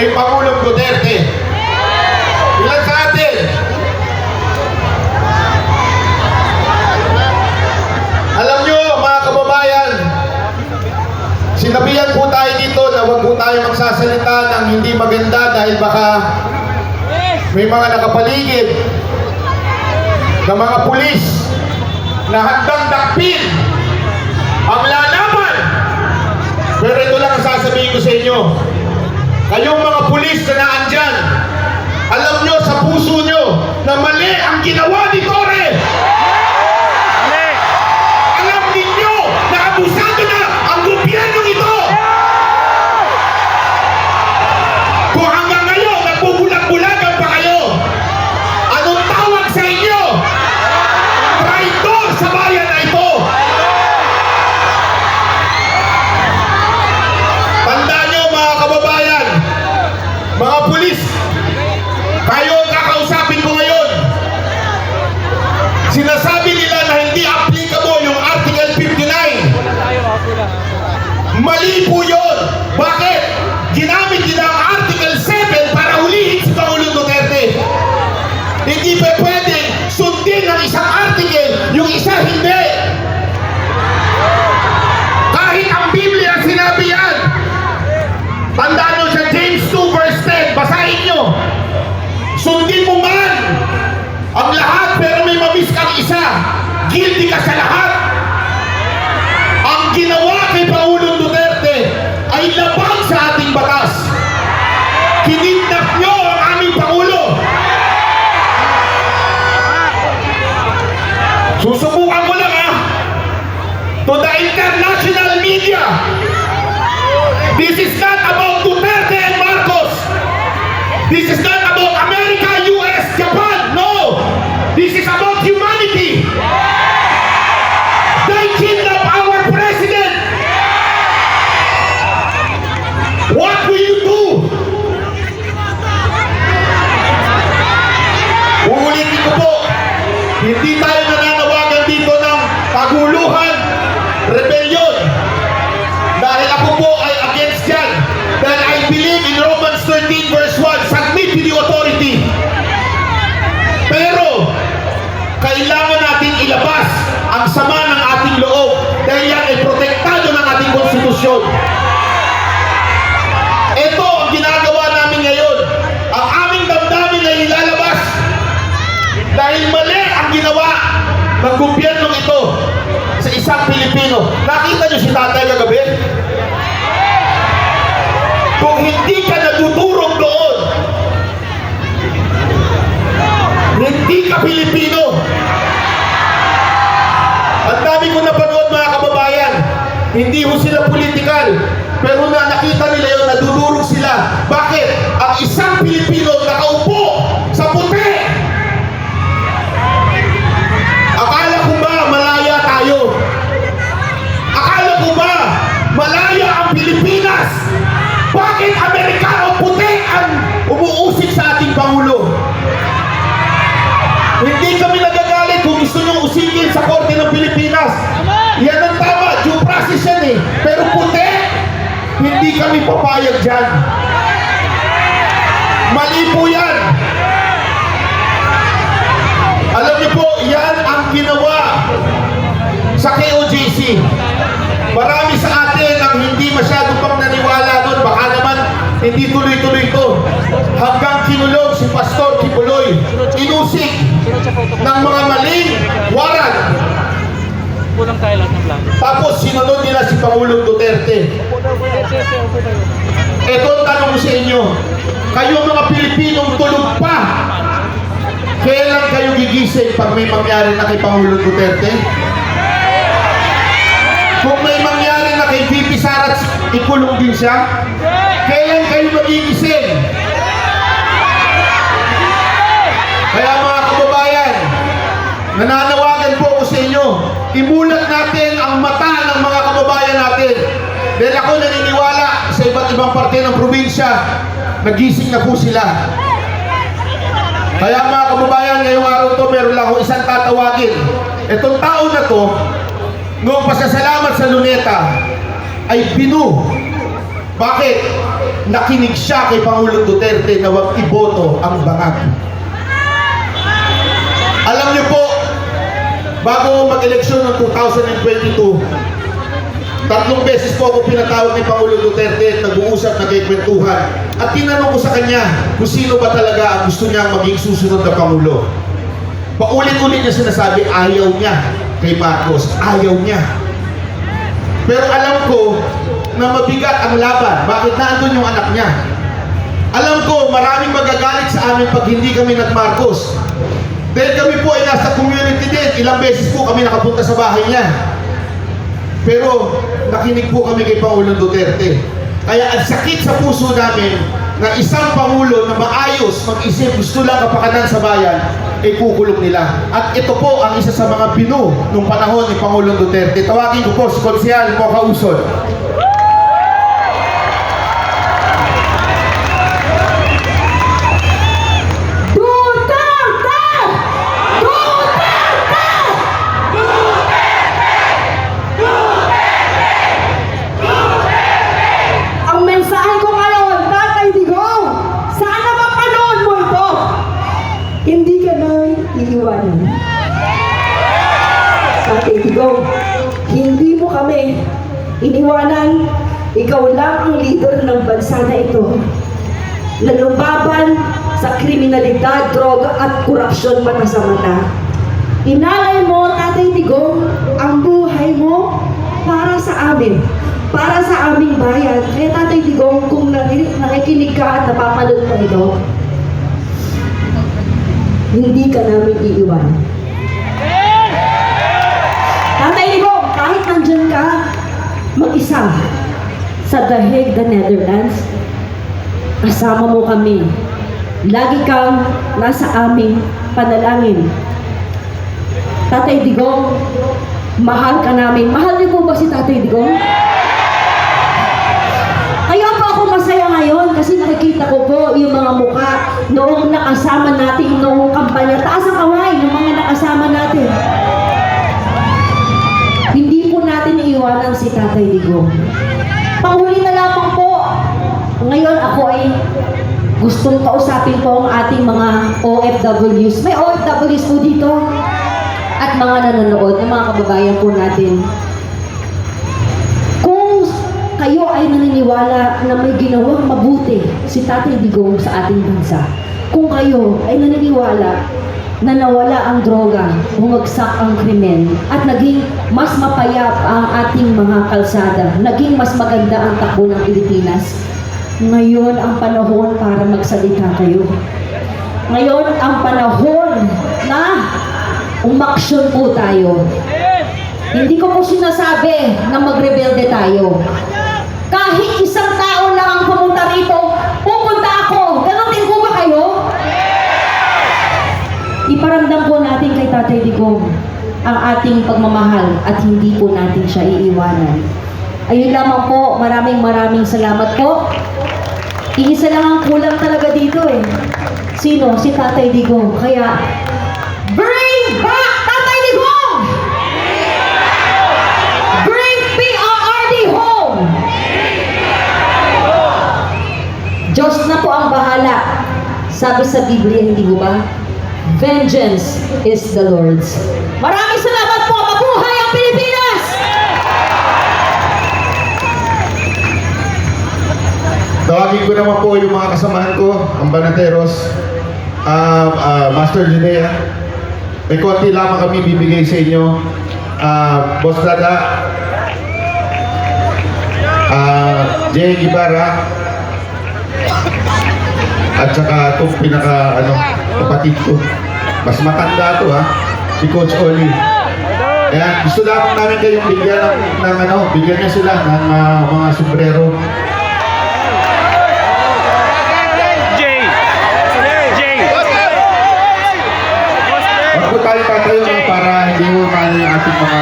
kay Pangulong Duterte. Ilan sa atin? Alam nyo, mga kababayan, sinabihan po tayo dito na huwag po tayo magsasalita ng hindi maganda dahil baka may mga nakapaligid ng mga pulis na handang dakpin ang lalaban. Pero ito lang ang sasabihin ko sa inyo. Kayong mga pulis na naandyan, alam nyo sa puso nyo na mali ang ginawa ni Torre. Alam ninyo na abusado na ang gobyernong ito. Kung hanggang ngayon nagbubulag-bulagan pa kayo, anong tawag sa inyo? Traitor sa bayan na ito. Tandaan nyo mga kababayan, mga pulis, kayo ang kakausapin ko ngayon. Sinasabi nila na hindi applicable yung Article 59. Mali po yun. Bakit? Ginamit nila ang Article 7 para hulihin si Pangulong Duterte. Hindi pa pwede sundin ng isang article, yung isa hindi. Kahit ang Biblia sinabi yan. Tandaan nyo sa James 2 verse 10, basahin nyo. Sundin mo man ang lahat pero may mamiss kang isa, guilty ka sa lahat. Ang ginawa kay Pangulong Duterte ay labag sa ating batas. Kinidnap nyo ang aming Pangulo. Susubukan ko lang to the international media. This is not about Duterte and Marcos. This is not about America, US, Japan. No! This is about humanity. They kidnapped our president. What will you do? Uulitin ko po, hindi tayo nananawagan dito ng paguluhan, rebellion. Dahil ako po ay against yan. Dahil I believe in Romans 13 verse 1, submit to the authority. Pero, kailangan natin ilabas ang sama ng ating loob dahil yan ay protektado ng ating konstitusyon. Ito ang ginagawa namin ngayon. Ang aming damdamin ay ilalabas dahil mali ang ginawa ng gobyernong ito sa isang Pilipino. Nakita nyo si tatay kagabi? Kung hindi ka nadudurog doon, hindi ka Pilipino. Ang dami ko napanood mga kababayan, hindi ho sila political, pero na nakita nila yun, nadudurog sila. Bakit? Ang isang Pilipino nakaupo sa puti. Akala ko ba malaya tayo? Akala ko ba malaya ang Pilipinas? Bakit Amerikano puti ang umuusik sa ating Pangulo? Hindi kami nagagalit kung gusto nyo usikin sa Korte ng Pilipinas. Yan ang tama, due process yan eh. Pero puti, hindi kami papayag dyan. Mali po yan. Alam niyo po, yan ang ginawa sa KOJC. Marami sa atin ang hindi masyado pang naniwala doon. Baka naman hindi tuloy-tuloy ito. Hanggang kinulog si Pastor Kibuloy. Inusik ng mga maling warrant. Tapos sinunod nila si Pangulong Duterte. Ito ang tanong ko sa inyo. Kayo mga Pilipinong tulog pa. Kailan kayo gigising pag may mangyari na kay Pangulong Duterte? Kung may mangyari na kay VP Sara, ikulong din siya? Kailan kayo magigising? Kaya mga kababayan, nananawagan po ako sa inyo, imulat natin ang mata ng mga kababayan natin. Dahil ako naniniwala sa iba't ibang parte ng probinsya, nagising na po sila. Kaya mga kababayan, ngayong araw to meron lang ako isang tatawagin. Itong tao na to, noong pasasalamat sa Luneta, ay binu. Bakit? nakinig siya kay Pangulong Duterte na wag iboto ang bangag. Alam niyo po, bago mag-eleksyon ng 2022, 3 beses po ako pinatawag ni Pangulong Duterte at nag-uusap, nagkikwentuhan. At tinanong ko sa kanya kung sino ba talaga ang gusto niya maging susunod na Pangulo. Paulit-ulit niya sinasabi, ayaw niya kay Marcos, ayaw niya. Pero alam ko na mabigat ang laban. Bakit? Naandun yung anak niya. Alam ko, maraming magagalit sa amin pag hindi kami nag-Marcos. Dahil kami po ay nasa community din. Ilang beses po kami nakapunta sa bahay niya. Pero nakinig po kami kay Pangulong Duterte. Kaya ang sakit sa puso namin na isang Pangulo na maayos, mag-isip, gusto lang kapakanan sa bayan, ay kukulong nila. At ito po ang isa sa mga binu nung panahon ni Pangulong Duterte. Tawagin ko po si Konsehal Mocha Usod. Tatay Digong, hindi mo kami iniwanan. Ikaw lang ang leader ng bansa na ito na lumaban sa kriminalidad, droga at korupsyon mata sa mata. Inalay mo, Tatay Digong, ang buhay mo para sa amin, para sa aming bayan. Kaya Tatay Digong, kung nakikinig ka at napapanood mo ito, hindi ka namin iiwanan. Tatay Digong, kahit nandyan ka mag-isa sa The Hague, the Netherlands, kasama mo kami. Lagi kang nasa aming panalangin. Tatay Digong, mahal ka namin. Mahal niyo po ba si Tatay Digong? Kaya po ako masaya ngayon kasi nakikita ko po yung mga mukha noong nakasama natin noong kampanya. Taas ang kamay ng mga nakasama natin. Hindi po natin iiwanan si Tatay Digong. Panghuli na lamang po, ngayon ako ay gustong kausapin po ang ating mga OFWs. May OFWs po dito at mga nanonood, ng mga kababayan po natin. Kung kayo ay naniniwala na may ginawang mabuti si Tatay Digong sa ating bansa, kung kayo ay naniniwala na nawala ang droga, bumagsak ang krimen, at naging mas mapayap ang ating mga kalsada, naging mas maganda ang takbo ng Pilipinas, ngayon ang panahon para magsalita kayo. Ngayon ang panahon na umaksyon po tayo. Hindi ko po sinasabi na magrebelde tayo. Kahit isang tao lang ang pumunta rito, pupunta ako. Ganon din po ba kayo? Iparamdam po natin kay Tatay Digong ang ating pagmamahal at hindi po natin siya iiwanan. Ayun lamang po, maraming salamat po. Iisa lang ang kulang talaga dito eh. Sino? Si Tatay Digong. Kaya, bring back Tatay Digong! Bring PRRD home! Diyos na po ang bahala. Sabi sa Biblia, hindi mo ba? Vengeance is the Lord's. Maraming salamat po! Mabuhay ang Pilipinas! Tawagin ko naman po yung mga kasamahan ko, ang Banateros, Master Jinea. May konti lamang kami bibigay sa inyo. Boss Dada, Jay Guevara, at saka itong kapatid ko. Mas matanda to si Coach Oli. Ayan, gusto lamang namin kayong bigyan bigyan niya sila ng mga sombrero. Wag po tayo tatayo para hindi mo mali ang ating mga...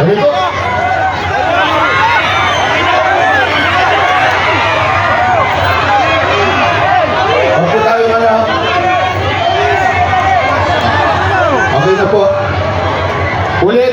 Ganito. po. Ulit.